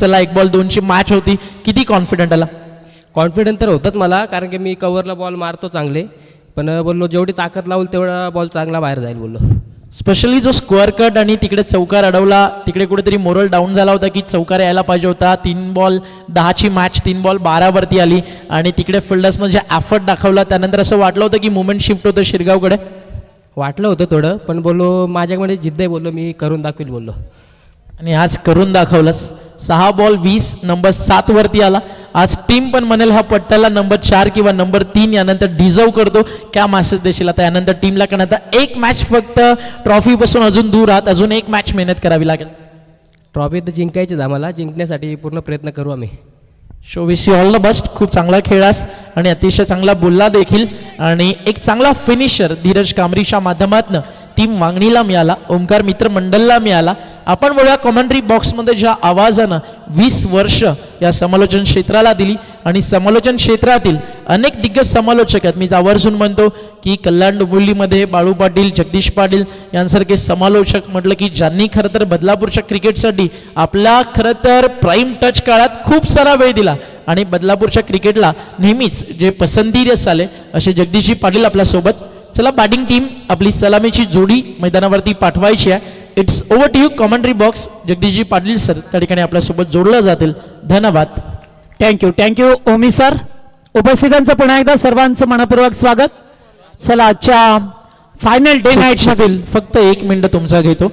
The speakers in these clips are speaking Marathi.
चला एक बॉल दोनची मॅच होती, किती कॉन्फिडंट आला? कॉन्फिडंट तर होतंच मला, कारण की मी कव्हरला बॉल मारतो चांगले, पण बोललो जेवढी ताकद लावल तेवढा बॉल चांगला बाहेर जाईल बोललो. स्पेशली जो स्क्वेअर कट आणि तिकडे चौकार अडवला, तिकडे कुठेतरी मोरल डाऊन झाला होता की चौकार यायला पाहिजे होता. 3 बॉल 10ची मॅच 3 बॉल 12 वरती आली आणि तिकडे फिल्डर्सनं जे एफर्ट दाखवला त्यानंतर असं वाटलं होतं की मुवमेंट शिफ्ट होतं शिरगावकडे. वाटलं होतं थोडं, पण बोललो माझ्याकडे जिद्द आहे, बोललो मी करून दाखवेल बोललो. आणि आज करून दाखवलंस. 6 बॉल 20 नंबर 7 वरती आला. आज टीम पण म्हणेल हा पट्ट्याला नंबर 4 किंवा नंबर 3 यानंतर डिझर्व करतो. क्या मॅसेज देशील आता यानंतर टीमला? कारण आता एक मॅच फक्त ट्रॉफीपासून अजून दूर आहात, अजून एक मॅच मेहनत करावी लागेल. ट्रॉफी तर जिंकायचीच आम्हाला, जिंकण्यासाठी पूर्ण प्रयत्न करू आम्ही. Show wish you all the best. खूप चांगला खेळास आणि अतिशय चांगला बोलला देखील आणि एक चांगला फिनिशर धीरज कांबरीच्या माध्यमातून टीम वांगणीला मिळाला, ओमकार मित्र मंडलला मिळाला. आपण बोलूया कॉमेंट्री बॉक्समध्ये ज्या आवाजानं 20 वर्ष या समालोचन क्षेत्राला दिली आणि समालोचन क्षेत्रातील अनेक दिग्गज समालोचक आहेत. मी आवर्जून म्हणतो की कल्याण डोंबिवलीमध्ये बाळू पाटील, जगदीश पाटील यांसारखे समालोचक म्हटलं की ज्यांनी खरं तर बदलापूरच्या क्रिकेटसाठी आपल्या खरं तर प्राईम टच काळात खूप सारा वेळ दिला आणि बदलापूरच्या क्रिकेटला नेहमीच जे पसंतीस आले असे जगदीशजी पाटील आपल्यासोबत. चला बॅटिंग टीम आपली सलामीची जोडी मैदानावरती पाठवायची आहे. It's over to you commentary box. Jagdishji Patil sir त्या ठिकाणी आपल्यासोबत जोडलं जातील. धन्यवाद. थँक्यू ओमी सर. उपस्थितांचं पुन्हा एकदा सर्वांचं मनपूर्वक स्वागत. चला आजच्या फायनल डे नाईट मधील फक्त 1 मिनिट तुमचा घेतो.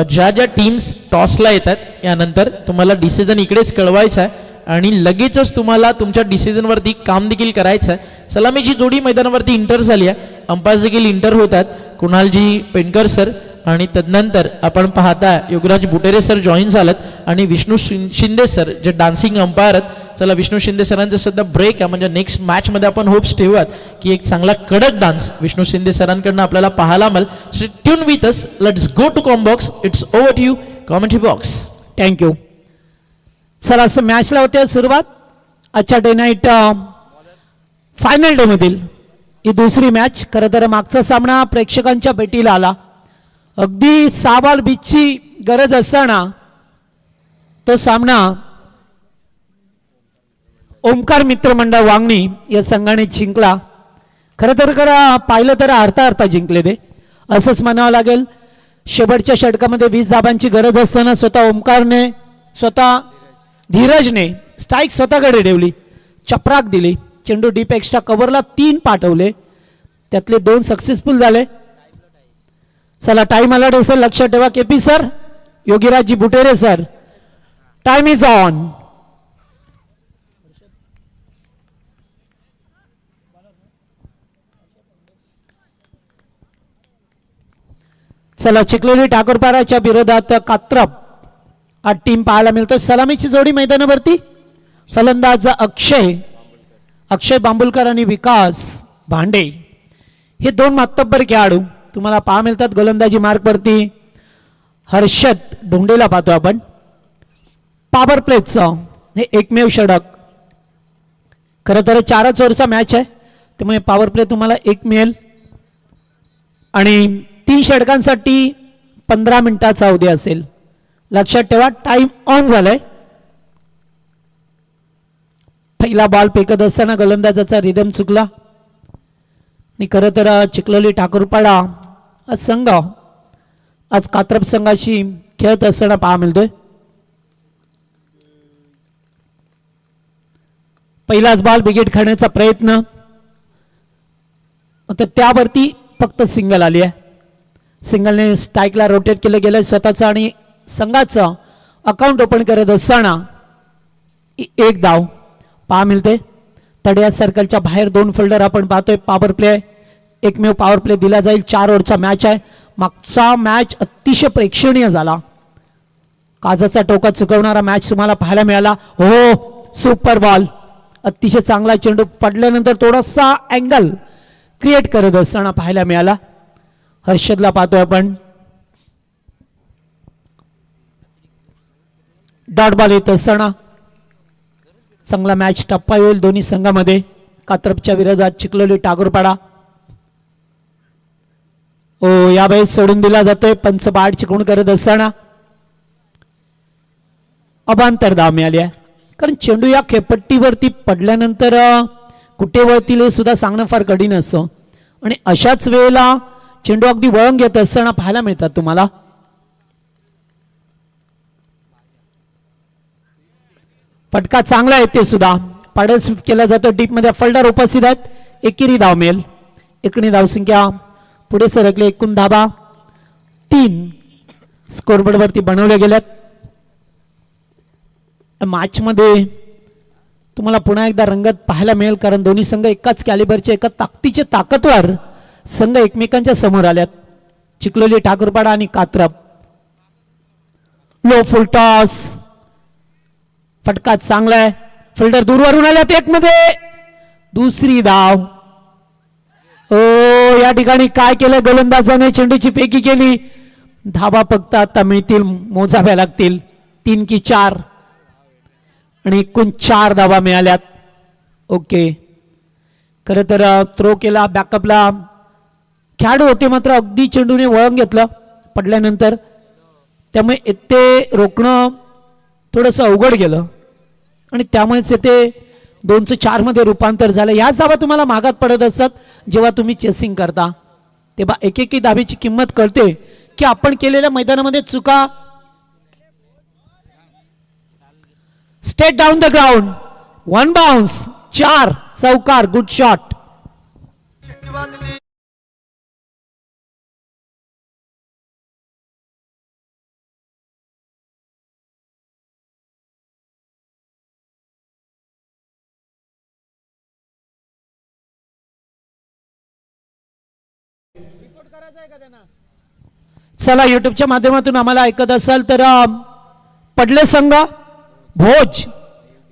ज्या ज्या टीम्स टॉसला येतात यानंतर तुम्हाला डिसिजन इकडेच कळवायचा आहे आणि लगेचच तुम्हाला तुमच्या डिसिजनवरती काम देखील करायचं आहे. सलामीची जोडी मैदानावरती इंटर झाली आहे. अंपायर देखील इंटर होतात, कुणालजी पेंडकर सर आणि तदनंतर आपण पाहता योगराज बुटेरे सर जॉईन झालेत आणि विष्णू शिंदे सर जे डान्सिंग अंपायर आहेत. चला विष्णू शिंदे सरांचं सध्या ब्रेक आहे, म्हणजे नेक्स्ट मॅचमध्ये आपण होप्स ठेवूयात की एक चांगला कडक डान्स विष्णू शिंदे सरांकडनं आपल्याला पाहायला मिळेल. So tune with us. Let's go to com box. It's over to you commentary box. Thank you. चला असं मॅचला होते सुरुवात. आजच्या डे नाईट फायनल डे मधील ही दुसरी मॅच. खरं तर मागचा सामना प्रेक्षकांच्या भेटीला आला. अगदी 6 बॉल 20ची गरज असताना तो सामना ओमकार मित्र मंडळ वांगणी या संघाने जिंकला. खरं तर पाहिलं तर अर्धा जिंकले ते असंच म्हणावं लागेल. शेवटच्या षटकामध्ये 20 धाबांची गरज असताना स्वतः धीरजने स्ट्राईक स्वतःकडे ठेवली, चपराक दिली, चेंडू डीप एक्स्ट्रा कव्हरला 3 पाठवले, त्यातले 2 सक्सेसफुल झाले. चला टाइम अलर्ट असेल, लक्षात ठेवा. KP sir, Yogirajji Butere sir, time is on. चला चिखलोली ठाकूरपाराच्या विरोधात कात्रप हा टीम पाहायला मिळतो. सलामीची जोडी मैदानावरती. फलंदाज अक्षय बांबुलकर आणि विकास भांडे हे 2 मातब्बर खेळाडू तुम्हाला पाहा मिळतात. गोलंदाजी मार्कवरती हर्षद ढोंडेला पाहतो आपण. पॉवर प्लेचं हे एकमेव षटक. खरं तर 4च ओव्हरचा मॅच आहे, त्यामुळे पॉवर प्ले तुम्हाला 1 मिळेल आणि 3 षटकांसाठी 15 मिनिटाचा अवधी असेल. लक्षात ठेवा. टाइम ऑन झालाय. पहिला बॉल फेकत असताना गोलंदाजाचा रिदम चुकला आणि खरं तर चिखलोली ठाकूरपाडा संघ आज कात्रप संघाशी खेळत असताना पाहा मिळतोय. पहिलाच बॉल बिगेट खाण्याचा प्रयत्न, तर त्यावरती फक्त सिंगल आली आहे. सिंगलने स्ट्राईकला रोटेट केलं गेलं स्वतःचं आणि संघाचं अकाउंट ओपन करत असताना 1 धाव पहा मिळते. तड्या सर्कलच्या बाहेर 2 फिल्डर आपण पाहतोय. पॉवर प्ले एकमेव पॉवर प्ले दिला जाईल. 4 ओव्हरचा मॅच आहे. मागचा मॅच अतिशय प्रेक्षणीय झाला. काजाचा टोका चुकवणारा मॅच तुम्हाला पाहायला मिळाला. हो, सुपर बॉल, अतिशय चांगला चेंडू पडल्यानंतर थोडासा अँगल क्रिएट करत असताना पाहायला मिळाला. हर्षदला पाहतोय आपण. डॉट बॉल येत असताना चांगला मॅच टप्पा होईल दोन्ही संघामध्ये. कात्रपच्या विरोधात चिखलोली ठाकूरपाडा. यावेळेस सोडून दिला जातोय. पंच 8 चिकवून करत असताना अबांतर धाव मिळाली आहे. कारण चेंडू या खेळपट्टीवरती पडल्यानंतर कुठे वळतील हे सुद्धा सांगणं फार कठीण असतं आणि अशाच वेळेला चेंडू अगदी वळण घेत असताना पाहायला मिळतात तुम्हाला. फटका चांगला आहे ते सुद्धा पाडल स्विफ्ट केला जातो. डीप मध्ये फल्डर उपस्थित आहेत. एकेरी धाव मिळेल. एकणी धावसंख्या पुढे सरकले. एकूण धाबा 3 स्कोरबोर्ड वरती बनवल्या गेल्यात. मॅच मध्ये तुम्हाला पुन्हा एकदा रंगत पाहायला मिळेल कारण दोन्ही संघ एकाच कॅलिबरचे एका ताकदीचे ताकदवर संघ एकमेकांच्या समोर आल्यात. चिखलोली ठाकूरपाडा आणि कात्रप. लो फुल टॉस. फटका चांगला आहे. फिल्डर दूरवरून आल्यात. एक मध्ये दुसरी धाव. ओ या ठिकाणी काय केलं गोलंदाजाने चेंडूची फेकी केली. धाबा फक्त आता मिळतील मोजाव्या लागतील 3 की 4 आणि एकूण 4 धाबा मिळाल्यात. ओके खरं तर थ्रो केला बॅकअपला खेळाडू होते मात्र अगदी चेंडूने वळण घेतलं पडल्यानंतर त्यामुळे ते रोखणं थोडंसं अवघड गेलं आणि त्यामुळेच ते 204 मध्ये रूपांतर झालं. ह्याच धाबा तुम्हाला मागात पडत असतात जेव्हा तुम्ही चेसिंग करता तेव्हा एक धाबेची किंमत कळते की आपण केलेल्या मैदानामध्ये चुका. State down the ground 1 bounce 4 चौकार. Good shot. चला युट्यूबच्या माध्यमातून आम्हाला ऐकत असाल तर पडले संघ भोज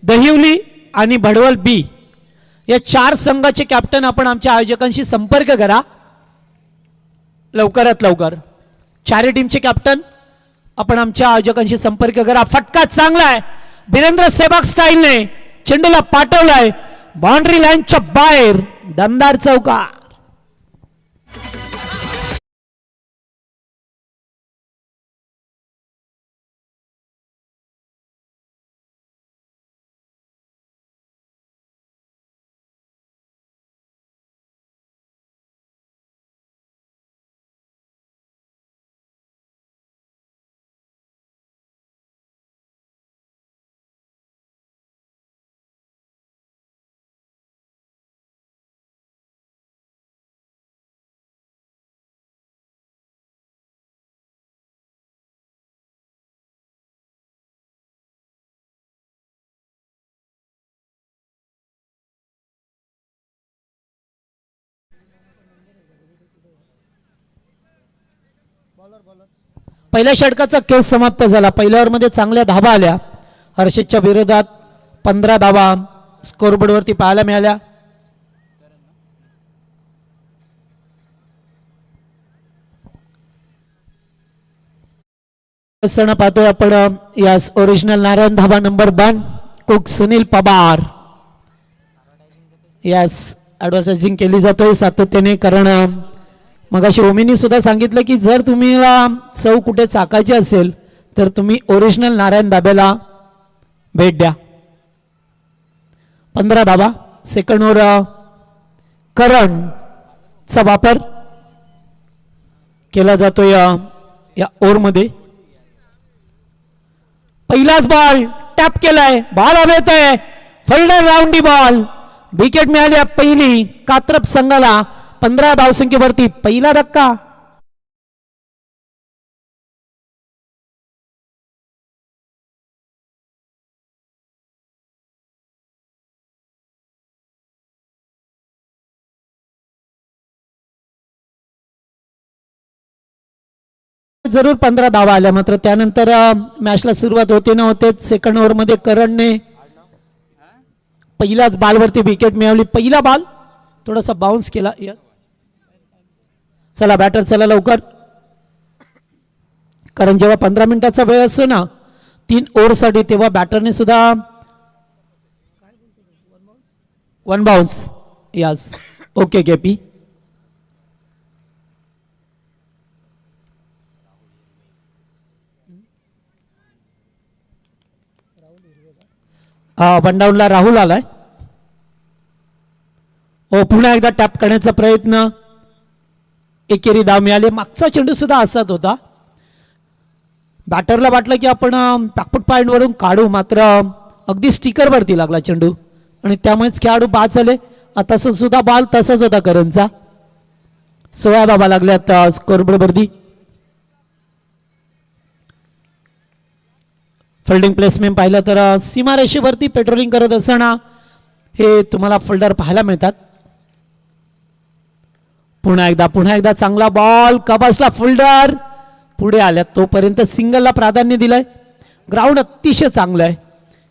दहिवली आणि भडवल बी या 4 संघाचे कॅप्टन आपण आमच्या आयोजकांशी संपर्क करा लवकरात लवकर. 4 टीमचे कॅप्टन आपण आमच्या आयोजकांशी संपर्क करा. फटका चांगला आहे. वीरेंद्र सेहवाग स्टाईलने चेंडूला पाठवलाय बाउंड्री लाईनच्या बाहेर. दमदार चौकार. पहिल्या षटकाचा खेळ समाप्त झाला. पहिल्या ओव्हरमध्ये चांगल्या धाबा आल्या. हर्षदच्या विरोधात 15 धाबा स्कोरबोर्ड वरती पाहायला मिळाल्या. सण पाहतोय आपण यास ओरिजिनल नारायण धाबा नंबर 1 कुक सुनील पवार यास ऍडव्हर्टायझिंग केली जातोय सातत्याने कारण मग अशी ओमिनी सुद्धा सांगितलं की जर तुम्हाला चव कुठे चाकायची असेल तर तुम्ही ओरिजिनल नारायण धाब्याला भेट द्या. 15 धाबा. सेकंड ओव्हर करणचा वापर केला जातो या ओव्हरमध्ये. पहिलाच बॉल टॅप केलाय. बॉल हवेत आहे. Fielder राऊंडी ball. विकेट मिळाली पहिली कात्रप संघाला. 15 धावसंख्येवरती पहिला धक्का. जरूर 15 धावा आल्या मात्र त्यानंतर मॅचला सुरुवात होते न होतेच सेकंड ओव्हर मध्ये करणने पहिल्याच बॉलवरती विकेट मिळवली. पहिला बॉल थोडासा बाउन्स केला. यस चला बॅटर चला लवकर कारण जेव्हा 15 मिनिटाचा वेळ असतो ना 3 ओव्हरसाठी तेव्हा बॅटरने सुद्धा 1 बाउन्स. Yes okay KP. वनडाऊनला राहुल आलाय. पुन्हा एकदा टॅप करण्याचा प्रयत्न, एकेरी धाव मिळाली. मागचा चेंडू सुद्धा असाच होता. बॅटरला वाटलं की आपण बॅकफूट पॉईंटवरून काढू, मात्र अगदी स्टिकरवरती लागला चेंडू आणि त्यामुळेच खेळाडू बाद झाले. आता सुद्धा बॉल तसाच होता करणचा. 16 धावा लागल्यात स्कोरबोर्डवरती. फिल्डिंग प्लेसमेंट पाहिलं तर सीमारेषेवरती पेट्रोलिंग करत असताना हे तुम्हाला फिल्डर पाहायला मिळतात. पुन्हा एकदा चांगला बॉल कबसला. फिल्डर पुढे आल्या, तोपर्यंत सिंगलला प्राधान्य दिलंय. ग्राउंड अतिशय चांगलं आहे,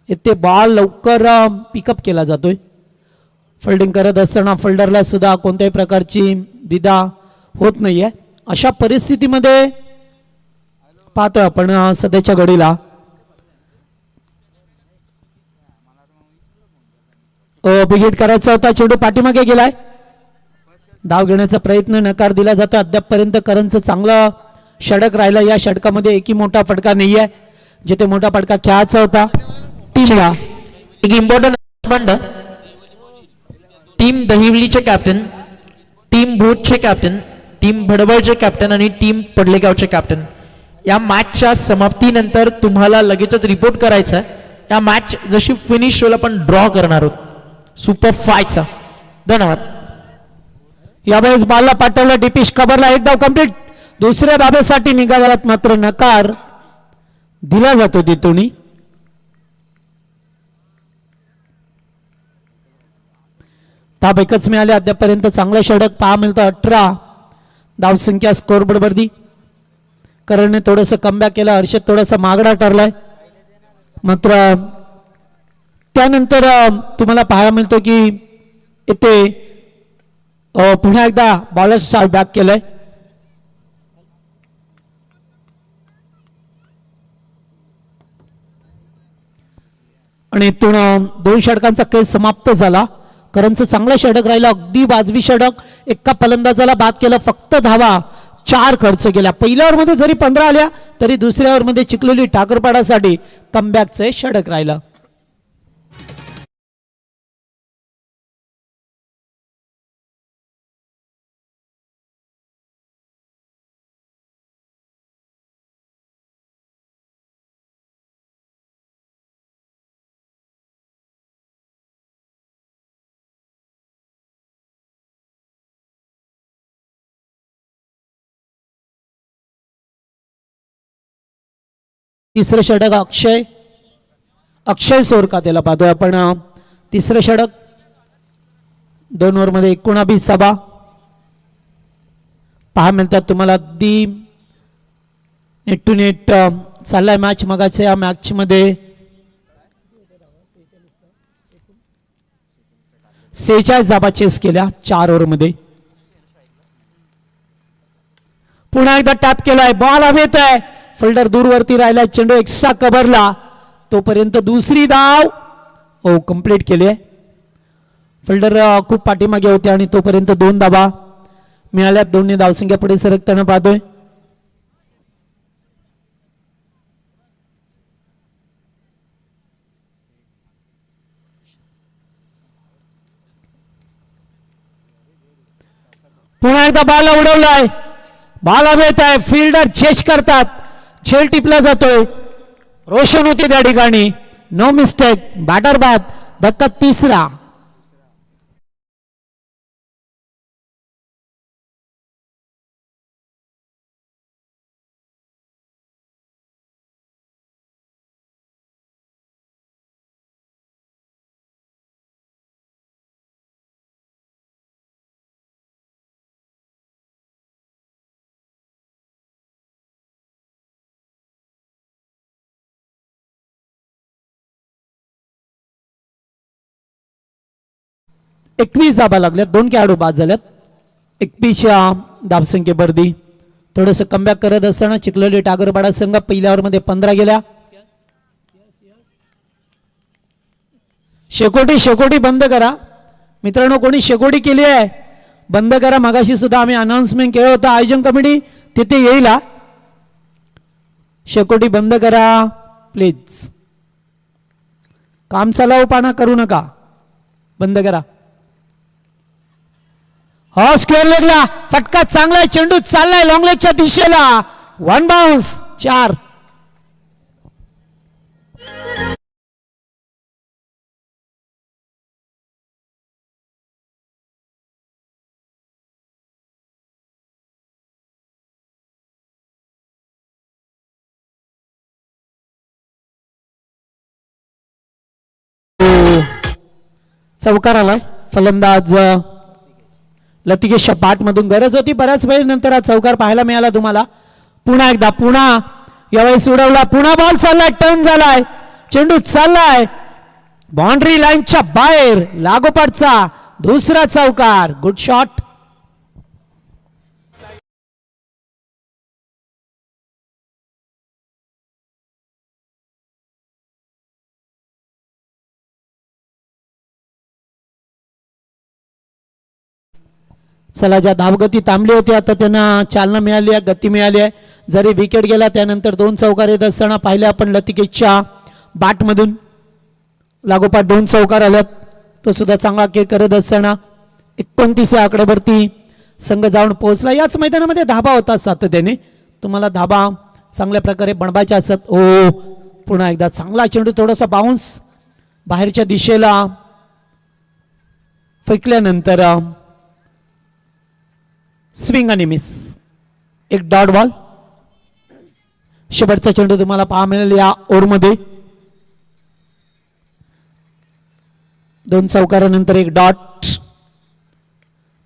इथे बॉल लवकर पिकअप केला जातोय. फिल्डिंग करत असताना फिल्डरला सुद्धा कोणत्याही प्रकारची दिदा होत नाहीये. अशा परिस्थितीमध्ये पाहतोय आपण सध्याच्या घडीला बिगिट करायचा होता, चेंडू पाठीमागे गेलाय. धाव घेण्याचा प्रयत्न नकार दिला जातो. अद्यापपर्यंत करणचं चांगलं षटक राहिलं. या षटकामध्ये एकही मोठा फटका नाहीये, जिथे मोठा फटका खेळायचा होता टीमला. एक इम्पॉर्टंट टीम दहिवलीचे कॅप्टन, टीम भूतचे कॅप्टन, टीम भडबळचे कॅप्टन आणि टीम पडलेगावचे कॅप्टन, या मॅचच्या समाप्तीनंतर तुम्हाला लगेचच रिपोर्ट करायचा आहे. या मॅच जशी फिनिश होईल आपण ड्रॉ करणार आहोत सुपर 5चा. धन्यवाद. यावेळेस बॉलला पाठवलं डीपीश कबरला. एक धाव कंप्लीट. दुसऱ्या धाब्यासाठी निघाल्यात, मात्र नकार दिला जातो तिथून. धाव एकच मिळाले अद्यापर्यंत. चांगलं षटक पहा मिळतं. 18 धावसंख्या स्कोरबोर्डवरती. करणने थोडंसं कमबॅक केलं. हर्षद थोडासा मागडा ठरलाय, मात्र त्यानंतर तुम्हाला पाहायला मिळतो की इथे पुन्हा एकदा बॉलर्स बॅक केलंय. आणि इथून 2 षटकांचा खेळ समाप्त झाला. करणचं चांगलं षटक राहिलं, अगदी वाजवी षटक. एका फलंदाजाला बाद केलं. फक्त धावा 4 खर्च केल्या. पहिल्या ओव्हरमध्ये जरी 15 आल्या तरी दुसऱ्या ओव्हरमध्ये चिखलोली ठाकरपाडासाठी कमबॅकचे षटक राहिलं. तिसरं षटक अक्षय सोरका त्याला पाहतोय आपण. तिसरं षटक 2 ओव्हरमध्ये 19 धावा पहा मिळतात तुम्हाला. अगदी नेट टू नेट चाललाय मॅच. मगाच्या या मॅच मध्ये 46 धावा चेस केल्या 4 ओव्हरमध्ये. पुन्हा एकदा टॅप केलाय. बॉल हवेत आहे. फिल्डर दूरवरती राहिला. चेंडू एक्स्ट्रा कव्हरला, तोपर्यंत दुसरी धाव कंप्लीट केली आहे. फिल्डर खूप पाठीमागे होते आणि तोपर्यंत 2 धावा मिळाल्या. 2 धावसंख्या पुढे सरकताना पाहतोय. पुन्हा एकदा बॉल उडवलाय. बॉल हवेत आहे. फिल्डर चेस करतात. झेल टिपला जातोय. रोशन होते त्या ठिकाणी. No mistake. बॅटर बाद. धक्का तिसरा. एकवीस धाबा लागल्यात. 2 खेळाडू बाद झाल्यात. 21च्या धावसंख्येवरती थोडंसं कमबॅक करत असताना चिखलोली ठाकरपाडा संघ पहिल्या ओव्हरमध्ये 15 गेल्या. शेकोटी बंद करा मित्रांनो. कोणी शेकोटी केली आहे बंद करा. मगाशी सुद्धा आम्ही अनाउन्समेंट केलं होतं. आयोजन कमिटी तिथे येईल. शेकोटी बंद करा प्लीज. काम चालावपणा करू नका, बंद करा. हो स्क्वेअर लेगला फटका चांगला आहे, चेंडू चाललाय लॉंग लेगच्या दिशेला, 1 बाउन्स, 4. चौकार आलाय. फलंदाज लतिकेशच्या पाठ मधून गरज होती बऱ्याच वेळ नंतर हा चौकार पाहायला मिळाला तुम्हाला. पुन्हा एकदा पुन्हा यावेळेस उडवला, पुन्हा बॉल चाललाय, टर्न झालाय, चेंडू चाललाय बाउंड्री लाईनच्या बाहेर, लागोपाठचा दुसरा चौकार. Good shot. चला, ज्या धावगती थांबली होती आता त्यांना चालना मिळाली आहे, गती मिळाली आहे. जरी विकेट गेला त्यानंतर 2 चौकार येत असताना पाहिले आपण लतिकेशच्या बॅटमधून लागोपाठ 2 चौकार आल्यात. तो सुद्धा चांगला खेळ करत असताना 29 या आकड्यावरती संघ जाऊन पोहोचला. याच मैदानामध्ये धाबा होता सातत्याने, तुम्हाला धाबा चांगल्या प्रकारे बनवायचे असत. ओ पुन्हा एकदा चांगला चेंडू थोडासा बाउन्स बाहेरच्या दिशेला फेकल्यानंतर स्विंग आणि मिस, एक डॉट बॉल. शेवटचा चेंडू तुम्हाला पाहा मिळेल या ओव्हरमध्ये. 2 चौकारानंतर एक डॉट.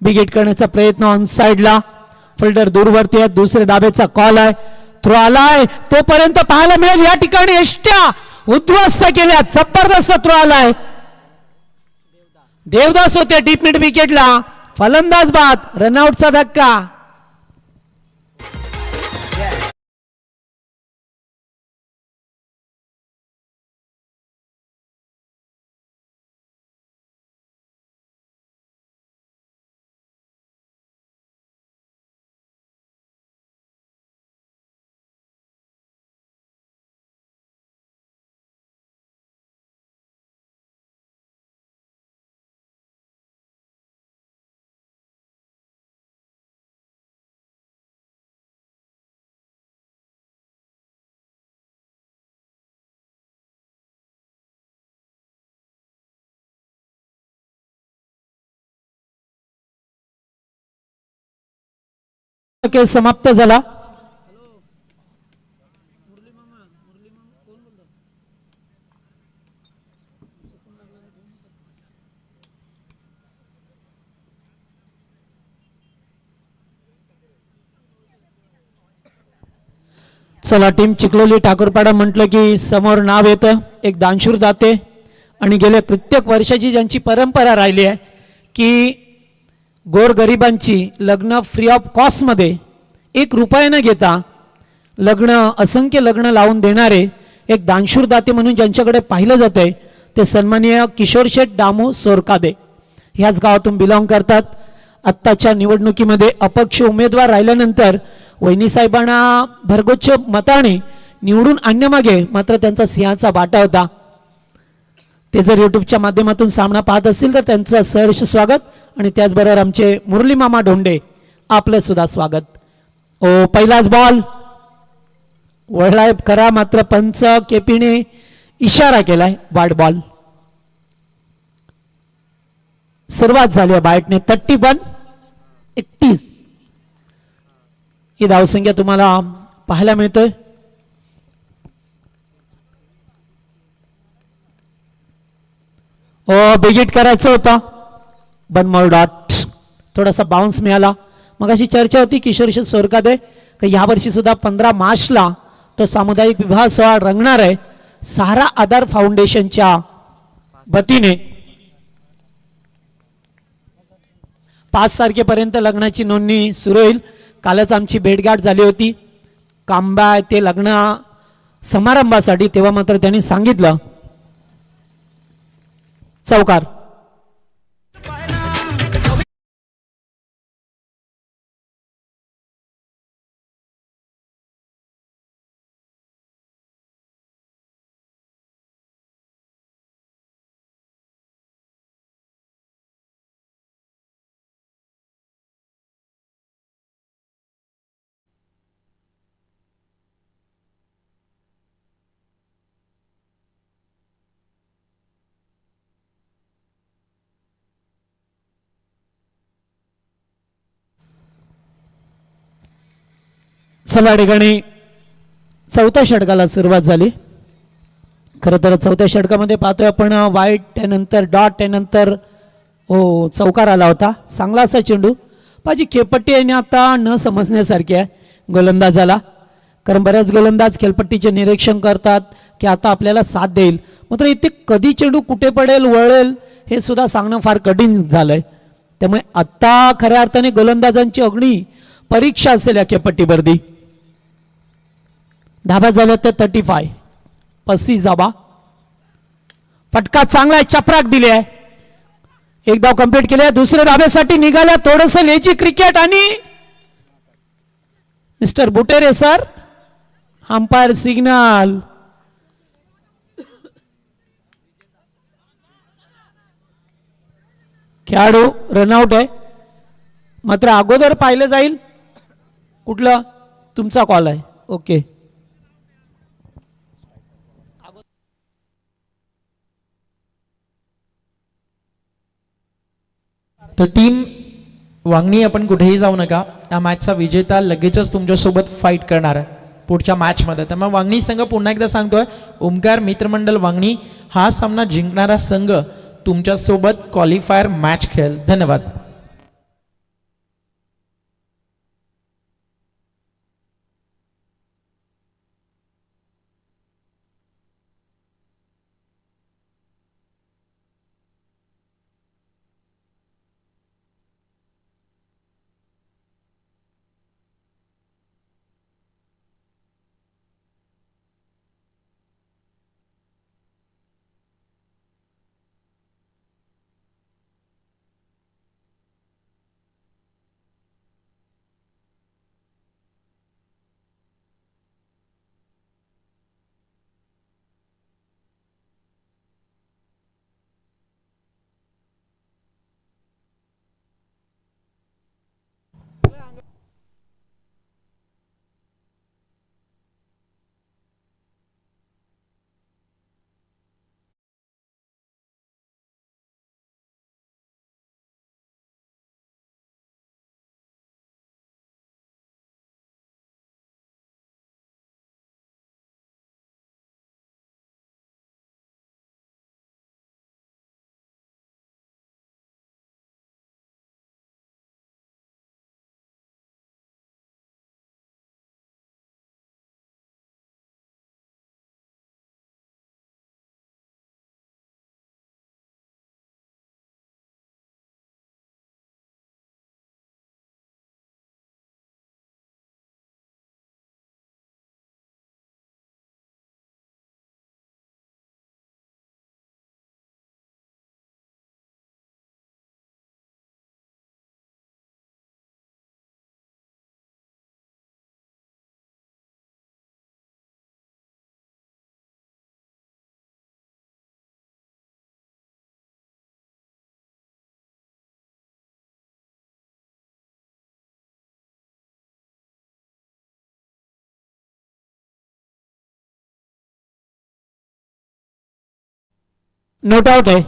बिग हिट करण्याचा प्रयत्न ऑन साइडला, फिल्डर दूरवरती आहे, दुसऱ्या डाब्याचा कॉल आहे, थ्रो आलाय, तोपर्यंत पाहायला मिळेल या ठिकाणी एष्ट्या उद्ध्वस्त केल्या, जबरदस्त थ्रो आलाय. देवदास होते डीप मिड विकेटला, फलंदाज बाद, रनआउटचा धक्का. खेळ समाप्त झाला. चला, टीम चिखलोली ठाकूरपाडा म्हटलं की समोर नाव येतं. एक दानशूर दाते आणि गेल्या कित्येक वर्षाची ज्यांची परंपरा राहिली आहे की गोरगरिबांची लग्न फ्री ऑफ कॉस्टमध्ये 1 रुपया न घेता लग्न, असंख्य लग्न लावून देणारे एक दानशूर दाते म्हणून ज्यांच्याकडे पाहिलं जातंय ते सन्माननीय किशोर शेठ दामू सोरकादे ह्याच गावातून बिलॉंग करतात. आत्ताच्या निवडणुकीमध्ये अपक्ष उमेदवार राहिल्यानंतर वहिनी साहेबांना भरगोच्च मताने निवडून आणण्यामागे मात्र त्यांचा सिंहाचा वाटा होता. ते जर यूट्यूबच्या माध्यमातून सामना पाहत असतील तर त्यांचं सहर्ष स्वागत आणि त्याचबरोबर आमचे मुरली मामा ढोंडे आपलं सुद्धा स्वागत. ओ पहिलाच बॉल वळलाय करा, मात्र पंच केपीने इशारा केलाय, बॅट बॉल. सुरुवात झाली आहे बॅटने 31 ही धावसंख्या तुम्हाला पाहायला मिळतोय. ओ बिगिट करायचं होता, बनमोर डॉट, थोडासा बाउन्स मिळाला. मग अशी चर्चा होती किशोर सोरकादे की यावर्षी सुद्धा 15 मार्चला तो सामुदायिक विवाह सोहळा रंगणार आहे सहारा आधार फाउंडेशनच्या वतीने. 5 तारखेपर्यंत लग्नाची नोंदणी सुरू होईल. कालच आमची भेटगाठ झाली होती कांबा ते लग्न समारंभासाठी, तेव्हा मात्र त्यांनी सांगितलं चौकार. चला ठिकाणी चौथ्या षटकाला सुरुवात झाली. खरं तर चौथ्या षटकामध्ये पाहतोय आपण वाईट त्यानंतर डॉट त्यानंतर चौकार आला होता. चांगला असा चेंडू पाहिजे खेळपट्टी आहे आता न समजण्यासारखी आहे गोलंदाजाला. कारण बऱ्याच गोलंदाज खेळपट्टीचे निरीक्षण करतात की आता आपल्याला साथ देईल, मात्र इथे कधी चेंडू कुठे पडेल वळेल हे सुद्धा सांगणं फार कठीण झालंय. त्यामुळे आत्ता खऱ्या अर्थाने गोलंदाजांची अग्नी परीक्षा असेल या खेळपट्टीवरती. धाबा झाल्या तर 35 35 धाबा. फटका चांगला आहे, चपराक दिली आहे. एक धाव कंप्लीट केली आहे. दुसऱ्या धाब्यासाठी निघाल्या. थोडस लेची क्रिकेट आणि मिस्टर बुटेरे सर अंपायर सिग्नल. खेळाडू रनआउट आहे, मात्र अगोदर पाहिलं जाईल. कुठलं तुमचा कॉल आहे. ओके. तर टीम वांगणी आपण कुठेही जाऊ नका. या मॅचचा विजेता लगेचच तुमच्यासोबत फाईट करणार आहे पुढच्या मॅचमध्ये. त्यामुळे वांगणी संघ पुन्हा एकदा सांगतोय, ओमकार मित्रमंडळ वांगणी हा सामना जिंकणारा संघ तुमच्यासोबत क्वालिफायर मॅच खेळेल. धन्यवाद. नोट आउट आहे.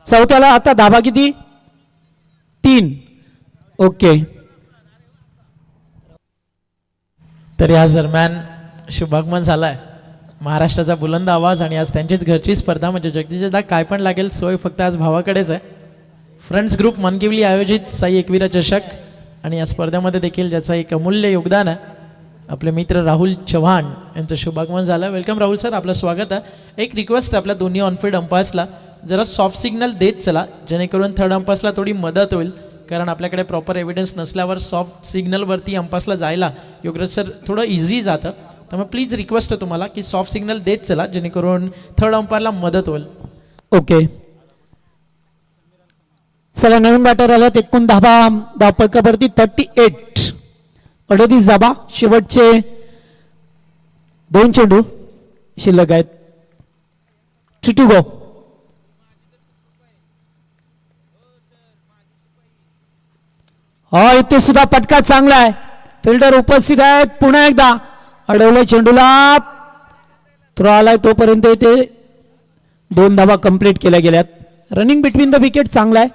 चौथ्याला आता धाबा किती 3. ओके. तर या दरम्यान शुभागमन झालाय महाराष्ट्राचा बुलंद आवाज आणि आज त्यांचीच घरची स्पर्धा म्हणजे जगदीशदा काय पण लागेल सोय फक्त आज भावाकडेच आहे. फ्रेंड्स ग्रुप मनकिवली आयोजित साई एकविरा चषक आणि या स्पर्धेमध्ये देखील ज्याचं एक अमूल्य योगदान आहे आपले मित्र राहुल चव्हाण यांचं शुभागमन झालं. वेलकम राहुल सर, आपलं स्वागत आहे. एक रिक्वेस्ट आपल्या दोन्ही ऑनफिल्ड अंपायर्सला जरा सॉफ्ट सिग्नल देत चला जेणेकरून थर्ड अंपायर्सला थोडी मदत होईल, कारण आपल्याकडे प्रॉपर एव्हिडन्स नसल्यावर सॉफ्ट सिग्नलवरती अंपायर्सला जायला योगराज सर थोडं इझी जातं. त्यामुळे प्लीज रिक्वेस्ट आहे तुम्हाला की सॉफ्ट सिग्नल देत चला जेणेकरून थर्ड अंपायरला मदत होईल. ओके. चला नवीन बॅटर आल्यात. एकूण धावपैकावरती 38 38 धाबा. शेवटचे 2 चेंडू शिल्लक आहेत. To go. इथे सुद्धा फटका चांगला आहे. फिल्डर उपस्थित आहेत. पुन्हा एकदा अडवलं चेंडूला. थ्रो आलाय तोपर्यंत इथे 2 धाबा कंप्लीट केल्या गेल्यात. रनिंग बिटवीन द विकेट चांगला आहे.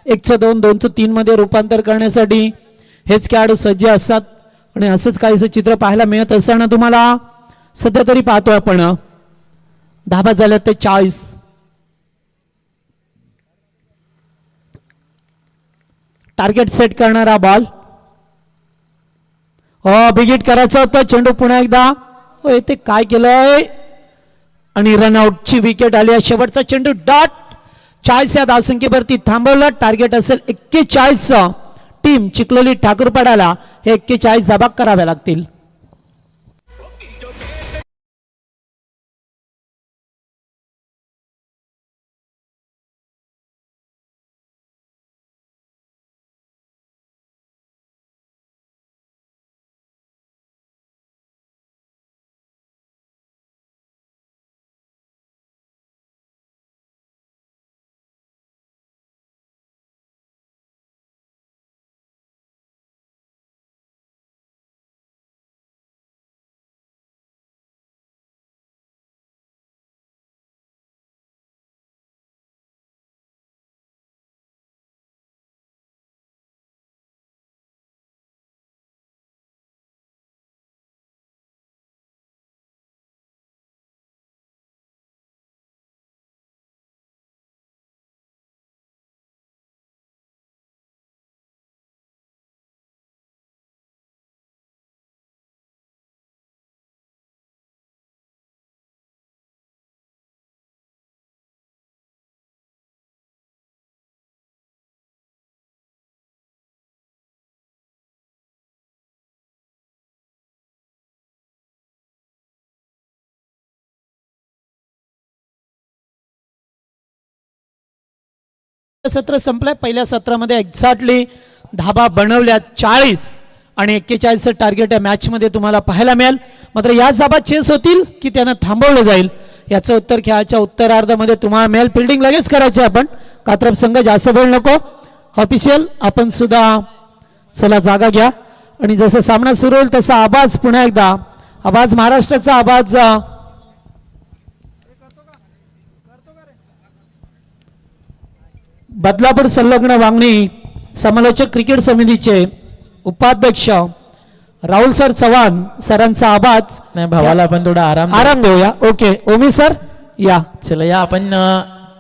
1चं 2 2चं 3 मध्ये रूपांतर करण्यासाठी हेच खेळाडू सज्ज असतात आणि असंच काहीसं चित्र पाहायला मिळत असताना तुम्हाला सध्या तरी पाहतो आपण धाबा झाल्या ते 40. टार्गेट सेट करणारा बॉल बिगिट करायचं होतं. चेंडू पुन्हा एकदा ते काय केलंय आणि रनआउटची विकेट आली आहे. शेवटचा चेंडू डॉट 40 या धावसंख्येवरती थांबवला. टार्गेट असेल 41. टीम चिखलोली ठाकूरपाड्याला हे 41 धाबा कराव्या लागतील. सत्र संपलंय. पहिल्या सत्रामध्ये एक्झॅक्टली धाबा बनवल्या 40 आणि 41 टार्गेट या मॅच मध्ये तुम्हाला पाहायला मिळेल. मात्र या धाबा चेस होतील की त्यांना थांबवलं जाईल याचं उत्तर खेळाच्या उत्तरार्धामध्ये तुम्हाला मिळेल. फिल्डिंग लगेच करायची आपण. कात्रप संघ जास्त वेळ नको. ऑफिशियल आपण सुद्धा चला जागा घ्या आणि जसं सामना सुरू होईल तसा आवाज पुन्हा एकदा आवाज महाराष्ट्राचा आवाज बदलापूर संलग्न वांगणी समालोचक क्रिकेट समितीचे उपाध्यक्ष राहुल सर चव्हाण सरांचा आवाज. नाही भावाला आपण थोडा आराम देऊया. ओके ओमी सर या. चला या आपण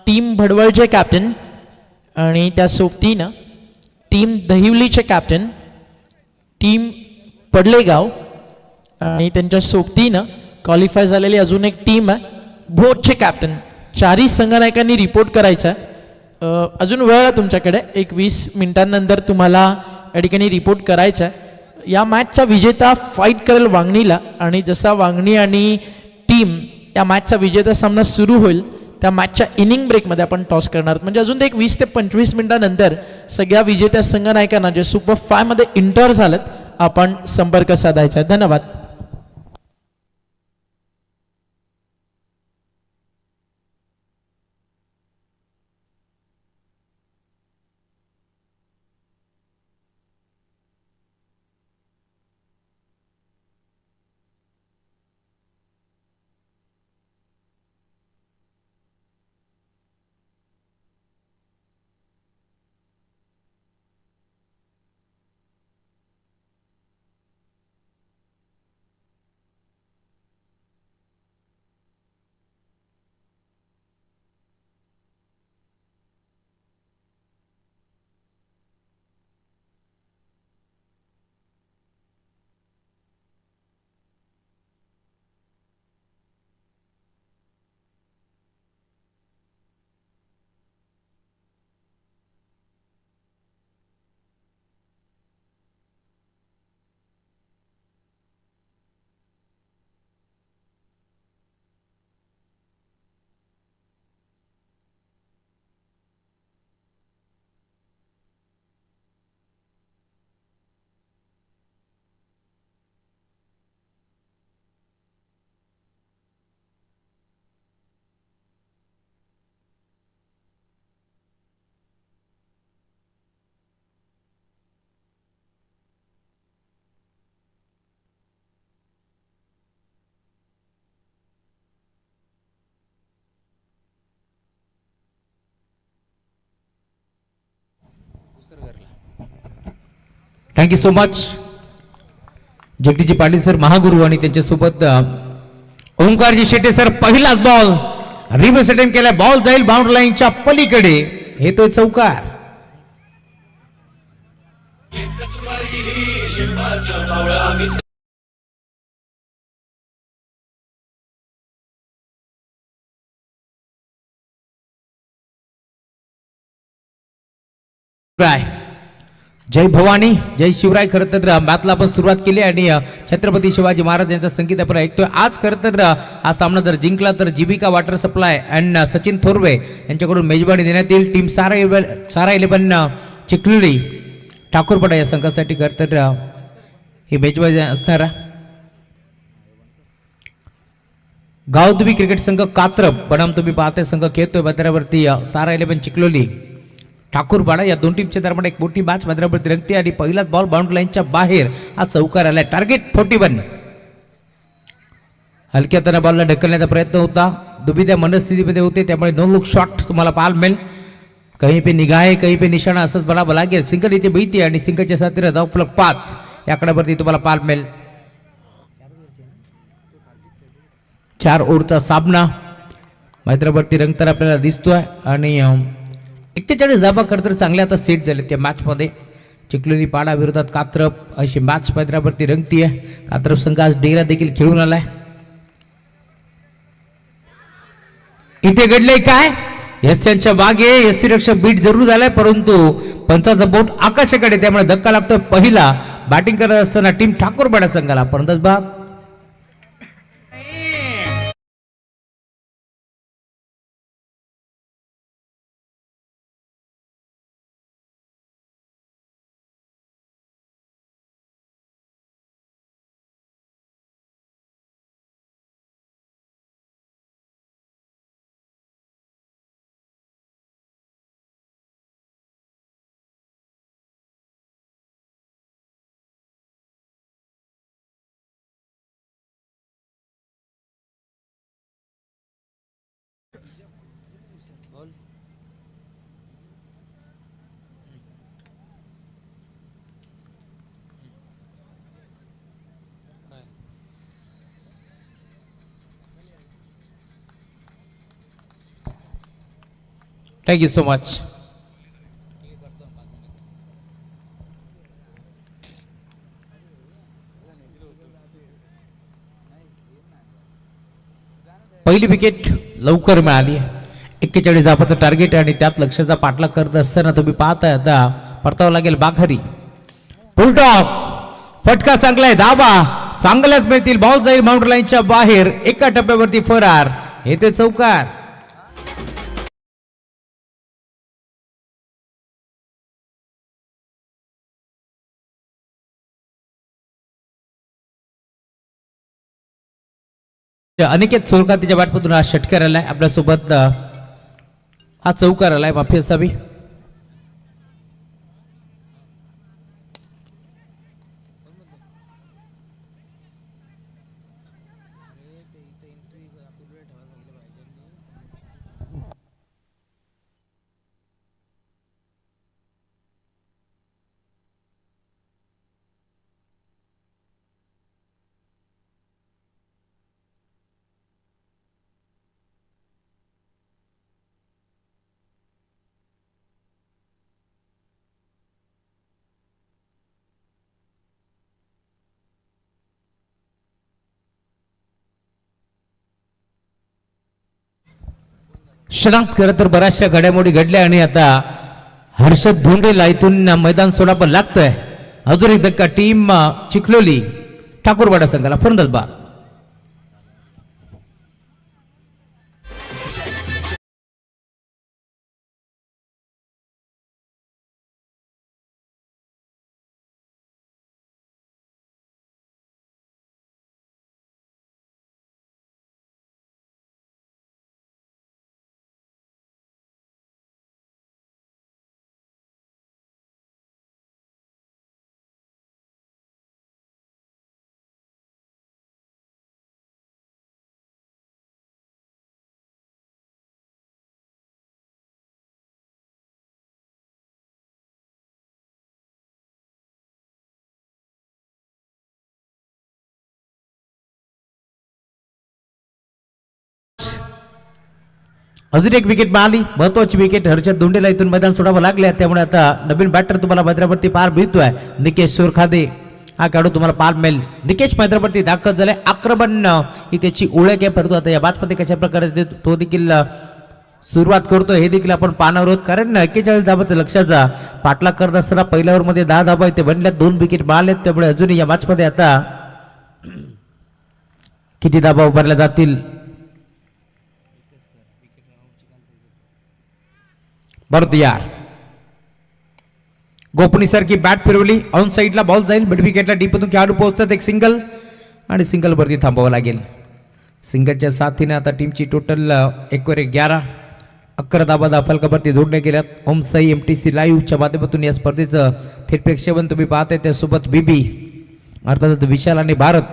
टीम भडवळचे कॅप्टन आणि त्या सोबतीनं टीम दहिवलीचे कॅप्टन, टीम पडलेगाव आणि त्यांच्या सोबतीनं क्वालिफाय झालेली अजून एक टीम आहे भोजचे कॅप्टन. चारही संघनायकांनी रिपोर्ट करायचा आहे. अजून वेळ आहे तुमच्याकडे. एक 20 मिनिटांनंतर तुम्हाला या ठिकाणी रिपोर्ट करायचा आहे. या मॅचचा विजेता फाईट करेल वांगणीला आणि जसा वांगणी आणि टीम या मॅचचा विजेता सामना सुरू होईल त्या मॅचच्या इनिंग ब्रेकमध्ये आपण टॉस करणार. म्हणजे अजून एक 20 ते 25 मिनिटांनंतर सगळ्या विजेत्या संघनायकांना जे सुपर 5 मध्ये इंटर झालेत आपण संपर्क साधायचा आहे. धन्यवाद. Thank you so much Jagdiji Patil sir महागुरु आणि त्यांच्यासोबत ओंकारजी शेटे सर. पहिलाच बॉल रिव्हर्स अटेम्प्ट केला, बॉल जाईल बाउंड्री लाईनच्या पलीकडे, येतोय चौकार. जय भवानी जय शिवराय. खरं तर मॅचला आपण सुरुवात केली आणि छत्रपती शिवाजी महाराज यांचा संगीत आपण ऐकतोय. आज खरं तर हा सामना जर जिंकला तर Jeevika water supply and Sachin Thorve यांच्याकडून मेजबानी देण्यात येईल. टीम सारा 11 चिखली ठाकूरपडा या संघासाठी खरं तर ही मेजबानी असणार. गावदुबी क्रिकेट संघ कात्रप बनाम तुम्ही पाहताय संघ खेळतोय मैदानावरती सारा 11 चिखलोली ठाकूरपाडा. या दोन टीमच्या दरम्यान एक मोठी मॅच मैदानावरती रंगते आणि पहिलाच बॉल बाउंड्री लाईनच्या बाहेर हा चौकार आलाय. टार्गेट 41. हलक्या बॉलला ढकलण्याचा प्रयत्न होता, दुबित्या मनस्थितीमध्ये होते, त्यामुळे नो लुक शॉट तुम्हाला पाहायला मिळेल. कहीं पे निगाह है कहीं पे निशाणा असंच बनावं लागेल. सिंगल इथे बैती आणि सिंगलच्या साथीने धाव फलक 5 या आकड्यावरती तुम्हाला पाहायला मिळेल. 4 ओव्हरचा सामना मैदानावरती रंगताना आपल्याला दिसतोय आणि 41 धाबा खरं तर चांगले आता सेट झाले त्या मॅचमध्ये. चिखलोली पाडा विरोधात कात्रप अशी मॅच मैदानावरती रंगतीये. कात्रप संघ आज डेरा देखील खेळून आलाय. इथे घडले काय, एसच्या मागे एसटी रक्षक बीट जरूर झालाय, परंतु पंचाचा बोट आकाशाकडे, त्यामुळे धक्का लागतोय. पहिला बॅटिंग करत असताना टीम ठाकूरपाडा संघाला. परंतु भाग थँक्यू सो मच. पहिली विकेट लवकर मिळाली. 41 धावाचं टार्गेट आणि त्यात लक्षाचा पाठलाग करत असताना तुम्ही पाहताय आता परतावं लागेल बाखरी. फुल टॉस, फटका चांगलाय, धाबा चांगल्याच मिळतील, बॉल जाईल बाउंड्री लाईनच्या बाहेर, एका टप्प्यावरती फरार, येते चौकार. अनिकेत सोलका तिच्या बॅटमधून हा षटकार आलाय आपल्यासोबत, हा चौकार आलाय, माफी असावी. क्षणात खरं तर बऱ्याचशा घडामोडी घडल्या आणि आता हर्षद धोंडेला इथून मैदान सोडा पण लागतंय. अजून एक धक्का टीम चिखलोली ठाकूरवाडा संघाला. फलंदाज बा अजून एक विकेट मिळाली, महत्वाची विकेट. हर्षद धोंडेला इथून मैदान सोडावं लागले, त्यामुळे आता नवीन बॅटर तुम्हाला मैदानावरती पार मिळतोय. निकेश सुरखादे हा खेळाडू तुम्हाला पार मिळेल. निकेश मैदानावरती दाखल झाले. आक्रमण ही त्याची ओळख आहे, परंतु आता या मॅचमध्ये कशा प्रकारे तो देखील सुरुवात करतोय हे देखील आपण पाहणार आहोत. कारण 41 धाबाचं लक्षाचा पाठलाग करत असताना पहिल्या ओव्हरमध्ये 10 धाबा इथे बनल्यात, 2 विकेट मिळालेत. त्यामुळे अजूनही या मॅचमध्ये आता किती धाबा उभारल्या जातील. बरं यार, गोपनी सारखी बॅट फिरवली, ऑन साईडला बॉल जाईल, मिड विकेटला डीपमधून खेळाडू पोहोचतात. एक सिंगल आणि सिंगल वरती थांबावं लागेल. सिंगलच्या साथीने आता टीमची टोटल 1/11 11 धाबा फलकावरती जोडल्या गेल्यात. ओम साई MTC लाईव्हच्या माध्यमातून या स्पर्धेचं थेट प्रेक्षेपण तुम्ही पाहताय. त्यासोबत बीबी अर्थातच विशाल आणि भारत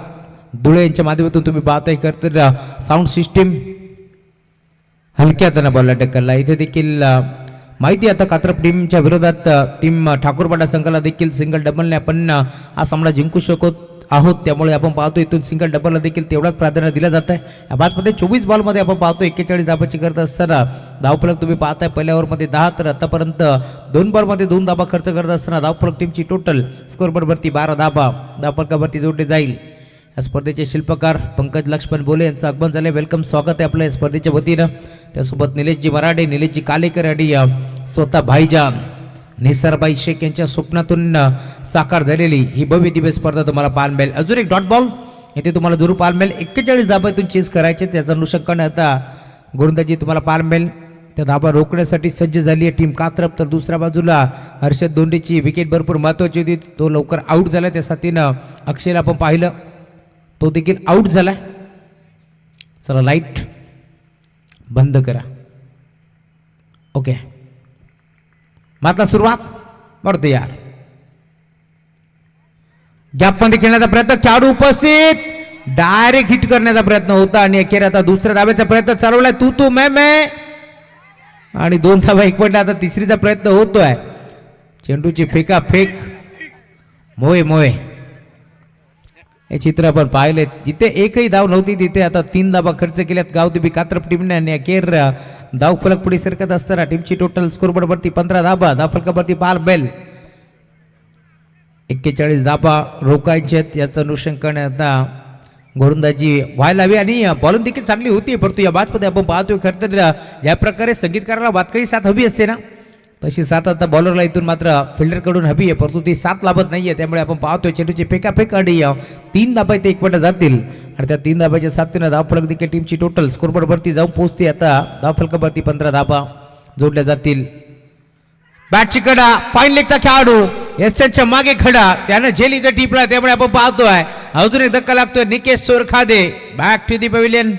धुळे यांच्या माध्यमातून तुम्ही पाहताय. करत साऊंड सिस्टीम हलक्या त्यांना बॉलला टक्करला. इथे देखील माहिती आता कात्रप टीमच्या विरोधात टीम ठाकूरपाडा संघाला देखील सिंगल डबलने आपण हा सामना जिंकू शकत आहोत. त्यामुळे आपण पाहतो इथून सिंगल डबलला देखील तेवढाच प्राधान्य दिलं जात आहे. या मॅचमध्ये 24 बॉलमध्ये आपण पाहतो 41 धाबाची करत असताना धावफलक तुम्ही पाहताय पहिल्या ओव्हरमध्ये 10, तर आतापर्यंत 2 बॉलमध्ये 2 धाबा खर्च करत असताना धावफलक टीमची टोटल स्कोरबोर्डवरती 12 धाबा धावफलकावरती जोडले जाईल. या स्पर्धेचे शिल्पकार पंकज लक्ष्मण बोले यांचं आगमन झाले. वेलकम, स्वागत आहे आपल्या स्पर्धेच्या वतीनं. त्यासोबत निलेशजी मराठे, निलेशजी कालेकर आणि स्वतः भाईजान निसारबाई शेख यांच्या स्वप्नातून साकार झालेली ही भव्य दिव्य स्पर्धा तुम्हाला पाहायला मिळेल. अजून एक डॉट बॉल इथे तुम्हाला जरूर पाहायला मिळेल. 41 धाबातून चेस करायचे, त्याचा अनुषंगाने आता गोलंदाजी तुम्हाला पाहायला मिळेल. त्या धाबा रोखण्यासाठी सज्ज झाली आहे टीम कात्रप. तर दुसऱ्या बाजूला हर्षद धोंडेची विकेट भरपूर महत्वाची होती, तो लवकर आऊट झाला. त्या साथीनं अक्षयला आपण पाहिलं, तो देखील आऊट झाला. चला लाईट बंद करा. ओके, मात्र सुरुवात करतो यार. गॅपमध्ये खेळण्याचा प्रयत्न, खेळाडू उपस्थित, डायरेक्ट हिट करण्याचा प्रयत्न होता आणि अखेर आता दुसऱ्या धाब्याचा प्रयत्न चालवलाय. तू मैं आणि 2 धाबा एक पडला. आता तिसरीचा प्रयत्न होतोय. चेंडूची फेका फेक, मोय मोय हे चित्र आपण पाहिले. जिथे एकही धाव नव्हती तिथे आता 3 धाबा खर्च केल्यात गावदेवी कात्रप टीमने आणि अखेर धाव फलक पुढे सरकत असताना टीमची टोटल स्कोरबोर्डवरती 15 धाबा धावफलकावरती पार बेल. 41 धाबा रोखायचे याचं अनुषंगाने आता गोलंदाजी व्हायला हवी आणि बॉलिंग देखील चांगली होती. परंतु या मॅचमध्ये आपण पाहतोय खरं तर ज्या प्रकारे संगीतकाराला वातकरी साथ हवी असते ना, तशी साथ आता बॉलरला इथून मात्र फिल्डरकडून हवी आहे, परंतु ती साथ लाभत नाहीये. त्यामुळे आपण पाहतोय चेंडूची फेकाफेक आणि 3 धाबा इथे एकवट जातील आणि त्या 3 धाबाच्या साथीनं धावफलक देखील टीमची टोटल स्कोरबोर्डवरती जाऊन पोहोचते. आता धावफलकावरती 15 धाबा जोडल्या जातील. बॅटची कडा, फाईन लेगचा खेळाडू एसच्या मागे खडा, त्यानं झेलीचा टिपला. त्यामुळे आपण पाहतोय अजून एक धक्का लागतोय. Nikesh Sorkhade back to the pavilion.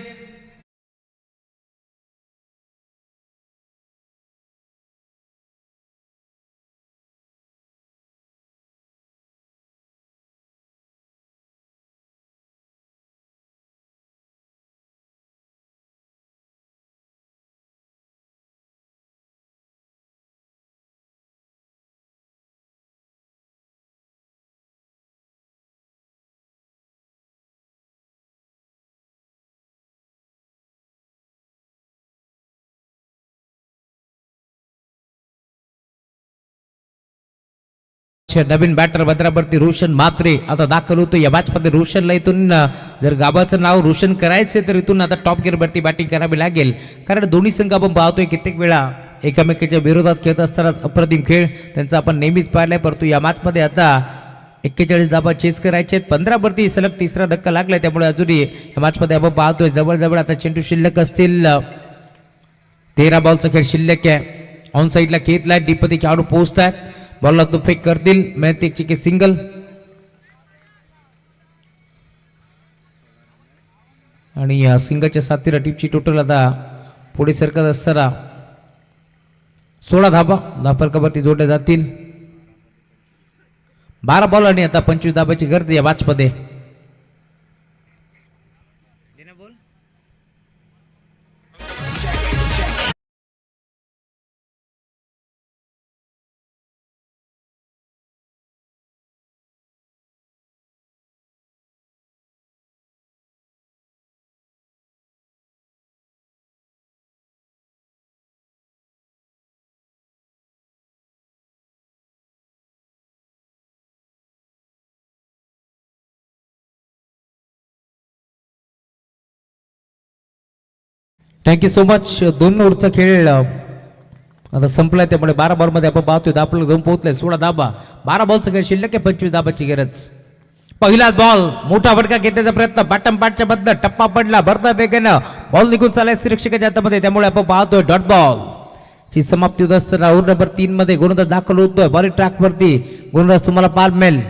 नवीन बॅटर भद्रावरती रोशन म्हात्रे आता दाखल होतो या मॅच मध्ये. रोशनला इथून जर गावाचं नाव रोशन करायचे तर इथून आता टॉप गिअर वरती बॅटिंग करावी लागेल. कारण दोन्ही संघ आपण पाहतोय कित्येक वेळा एकमेकांच्या विरोधात खेळत असताना अप्रतिम खेळ त्यांचा आपण नेहमीच पाहिलाय. परंतु या मॅच मध्ये आता 41 धाबा चेस करायचे, 15 वरती सलग तिसरा धक्का लागलाय. त्यामुळे अजूनही या मॅच मध्ये आपण पाहतोय जवळजवळ आता चेंडू शिल्लक असतील 13 बॉलचा खेळ शिल्लक आहे. ऑन साईडला खेळलाय, डीप मध्ये खेळाडू पोहोचतायत, बॉलला तो फेक करतील. मैत्रिकची की सिंगल आणि या सिंगलच्या साथीला टीमची टोटल आता पुढे सरकत असताना 16 धाबा धावफलकावरती जोडल्या जातील. 12 बॉल आणि आता 25 धाबाची गरज या मॅच मध्ये. Thank you so much. 2 ओव्हरचा खेळ आता संपलाय, त्यामुळे 12 बॉलमध्ये आपण पाहतोय आपल्याला जाऊन पोहोचलाय 16 धाबा. 12 बॉलचा खेळ शिल्लक आहे, 25 धाबाची गरज. पहिलाच बॉल, मोठा फटका घेण्याचा प्रयत्न, बॅटम पाठच्या बद्दल टप्पा पडला, भरता वेगानं बॉल निघून चालाय सुरक्षित हातामध्ये, त्यामुळे आपण पाहतोय डॉट बॉल ची समाप्ती होत असताना ओव्हर नंबर 3 मध्ये गोलंदाज दाखल होतोय बॉलिंग ट्रॅक वरती. गोलंदाज तुम्हाला पाल मिळेल.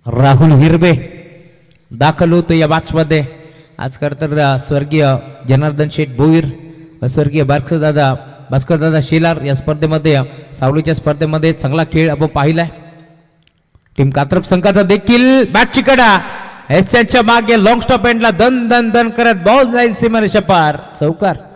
राहुल हिरबे दाखल होतो या मॅच मध्ये. आज तर स्वर्गीय जनार्दन शेठ भोईर, स्वर्गीय भास्कर दादा शेलार या स्पर्धेमध्ये, सावलीच्या स्पर्धेमध्ये चांगला खेळ आपण पाहिलाय. टीम कात्रप संघाचा देखील बॅटची कडा एसच्या मागे लॉंग स्टॉप एंडला दन दन दन करत बॉल जाईल सीमारेषा पार, चौकार.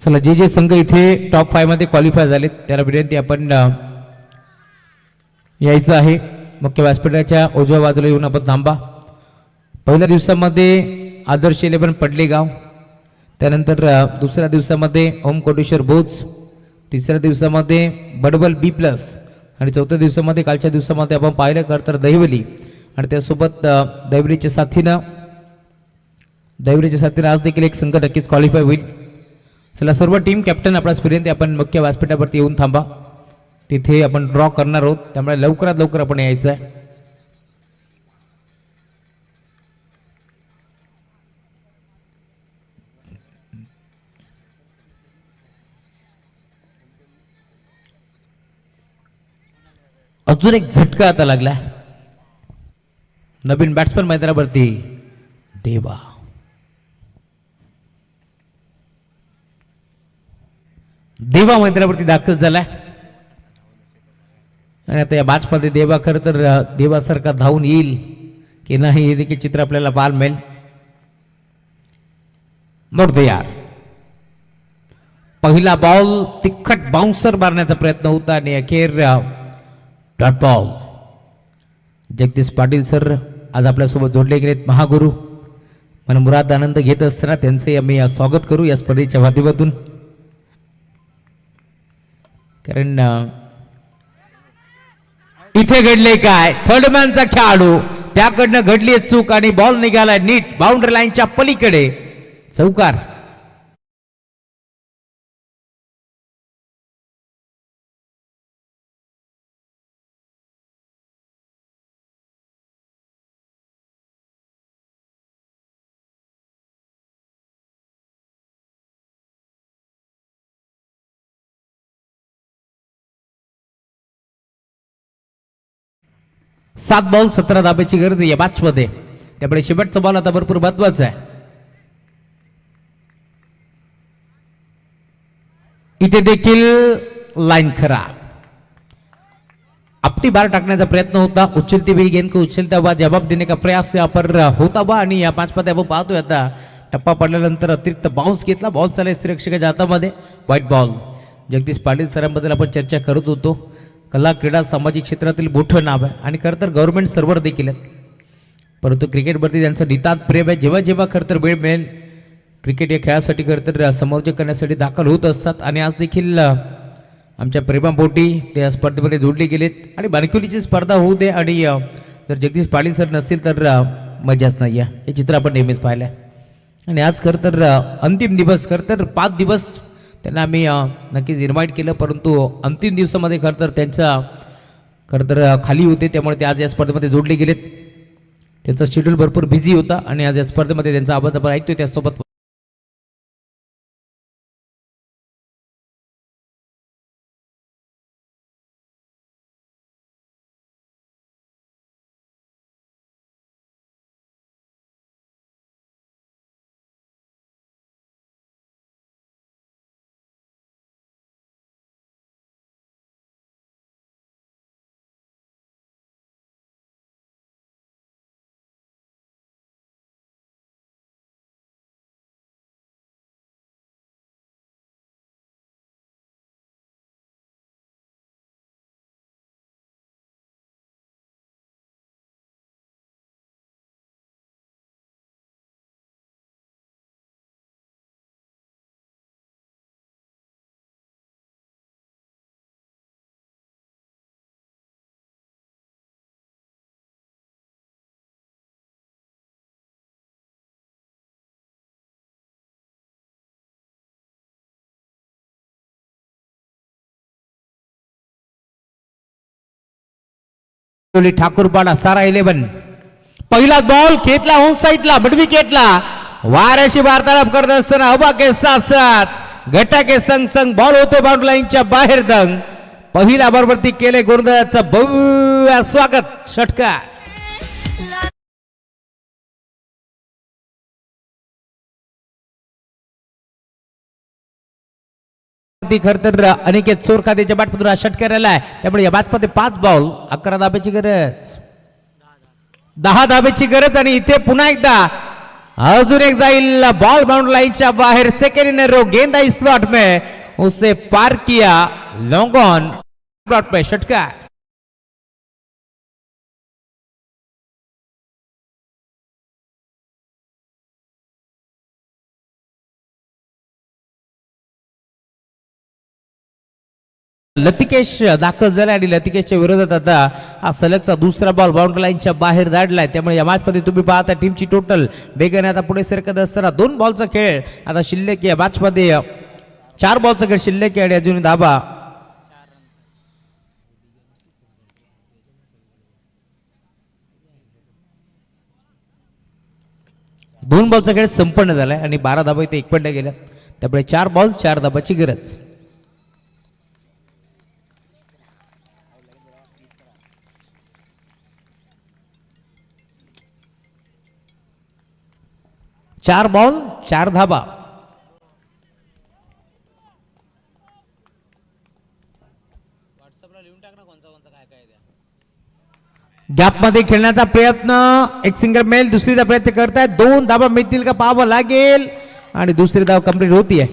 चला, जे संघ इथे टॉप 5 मध्ये क्वालिफाय झालेत त्याला विनंती आपण यायचं आहे. मुख्य व्यासपीठाच्या उजव्या बाजूला येऊन आपण थांबा. पहिल्या दिवसामध्ये आदर्श 11 पडलेगाव, त्यानंतर दुसऱ्या दिवसामध्ये ओम कोटेश्वर भोज, तिसऱ्या दिवसामध्ये बडबल B+ आणि चौथ्या दिवसामध्ये कालच्या दिवसामध्ये आपण पाहिलं तर दहिवली आणि त्यासोबत दहिवलीच्या साथीनं आज देखील एक संघ नक्कीच क्वालिफाय होईल. चला, सर्व टीम कॅप्टन आपला विनंती आपण मुख्य व्यासपीठावरती येऊन थांबा. तिथे आपण ड्रॉ करणार आहोत, त्यामुळे लवकरात लवकर आपण यायचं आहे. अजून एक झटका आता लागला. नवीन बॅट्समन मैदानावरती देवा. देवा मैदानावरती दाखल झालाय आणि आता या मॅचमध्ये देवा खरं तर देवासारखा धावून येईल की नाही हे देखील चित्र आपल्याला पाहायला मिळेल. मोठे यार, पहिला बॉल तिखट बाउन्सर मारण्याचा प्रयत्न होता आणि अखेर dot ball. Jagdish Patil sir आज आपल्यासोबत जोडले गेलेत, महागुरु. मनमुराद आनंद घेत असताना त्यांचे आम्ही स्वागत करू या स्पर्धेच्या माध्यमातून. कारण इथे घडले काय, थर्ड मॅनचा खेळाडू त्याकडनं घडली चूक आणि बॉल निघाला नीट बाउंड्री लाईनच्या पलीकडे, चौकार. सात बॉल 17 धाब्याची गरज आहे या मॅच मध्ये, त्यामुळे शेवटचा बॉल आता भरपूर महत्वाचा आहे. इथे देखील लाईन खराब. आपटी बार टाकण्याचा प्रयत्न होता, उचलती हुई गेंद को उचलता हुआ जवाब देने का प्रयास पर होता हुआ आणि या मॅच मध्ये आपण पाहतोय आता टप्पा पडल्यानंतर अतिरिक्त बाउन्स घेतला, बॉल चालेल सुरक्षेच्या हातामध्ये, व्हाईट बॉल. जगदीश पाटील सरांबद्दल आपण चर्चा करत होतो. कला क्रीडा सामाजिक क्षेत्रातील मोठं नाव आहे आणि खरं तर गव्हर्नमेंट सर्व्हर देखील आहेत, परंतु क्रिकेटवरती त्यांचं नितांत प्रेम आहे. जेव्हा जेव्हा खरं तर वेळ मिळेल क्रिकेट या खेळासाठी खरं तर समालोचन करण्यासाठी दाखल होत असतात आणि आज देखील आमच्या प्रेमापोटी ते या स्पर्धेमध्ये जोडले गेलेत. आणि बारकिवलीची स्पर्धा होऊ दे आणि जर जगदीश पाटील सर नसतील तर मजाच नाही आहे, हे चित्र आपण नेहमीच पाहिलं आहे. आणि आज खरं तर अंतिम दिवस, खरं तर 5 दिवस त्यांना आम्ही नक्कीच इन्व्हाइट केलं, परंतु अंतिम दिवसामध्ये खरं तर त्यांचा खरं तर खाली होते, त्यामुळे ते आज या स्पर्धेमध्ये जोडले गेलेत. त्यांचा शेड्यूल भरपूर बिझी होता आणि आज या स्पर्धेमध्ये त्यांचा आवाज आपण ऐकतोय त्यासोबत ठाकूरपाडा सारा 11 पहिला बॉल खेचला ऑन साइडला मिड विकेटला वाऱ्याशी वार्तालाप करत असताना हवा के साथ साथ घटा के संग संग बॉल होते बाउंड्री लाईनच्या बाहेर दंग पहिल्या बॉलवरती केले गोलंदाजाचं भव्य स्वागत षटकार खर तर अनिकेत सोरखातेच्या बॅटमधून हा षटकार आलाय त्यामुळे या बॅटमध्ये 5 बॉल 11 धाब्याची गरज 10 धाब्याची गरज आणि इथे पुन्हा एकदा अजून एक जाईल बॉल बाउंड्री लाईनच्या बाहेर सेकंड इन रो गेंद इस स्लॉट में उसे पार किया लॉन्ग ऑन स्लॉट पे षटकार लतिकेश दाखल झाला आणि लतिकेशच्या विरोधात आता हा सलगचा दुसरा बॉल बाउंड्री लाईनच्या बाहेर धाडलाय त्यामुळे या मॅच मध्ये तुम्ही पाहता टीमची टोटल वेगाने आता पुढे सरकत असताना 2 बॉलचा खेळ आता शिल्लक या मॅच मध्ये 4 बॉलचा खेळ शिल्लक आहे आणि अजून धाबा दोन बॉलचा खेळ संपन्न झालाय आणि 12 धाबा इथे 1 पॉइंट गेल्या त्यामुळे 4 बॉल 4 धाबाची गरज चार बॉल 4 धाबा गॅप मध्ये खेळण्याचा प्रयत्न एक सिंगल मेल दुसरीचा प्रयत्न करतायत 2 धाबा मिळतील का पाहावं लागेल आणि दुसरी धाव कंप्लीट होतीये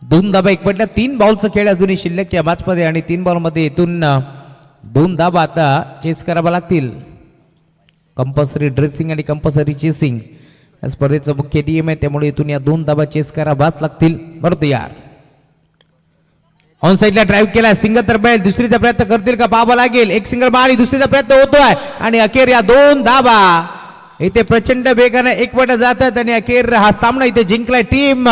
दोन धाबा 1 पॉइंटला 3 बॉलचा खेळ अजूनही शिल्लक या मॅच मध्ये आणि 3 बॉल मध्ये इथून 2 धाबा आता चेस करावा लागतील कंपल्सरी ड्रेसिंग आणि कंपल्सरी चेसिंग या स्पर्धेचा मुख्य नियम आहे त्यामुळे इथून या 2 धाबा चेस करावाच लागतील बरोबर यार ऑन साइडला ड्राईव्ह केला सिंगल तर बैल दुसरीचा प्रयत्न करतील का पाहावा लागेल एक सिंगल मारी दुसरीचा प्रयत्न होतोय आणि अखेर या 2 धाबा इथे प्रचंड वेगाने 1 पॉइंट जातात आणि अखेर हा सामना इथे जिंकलाय टीम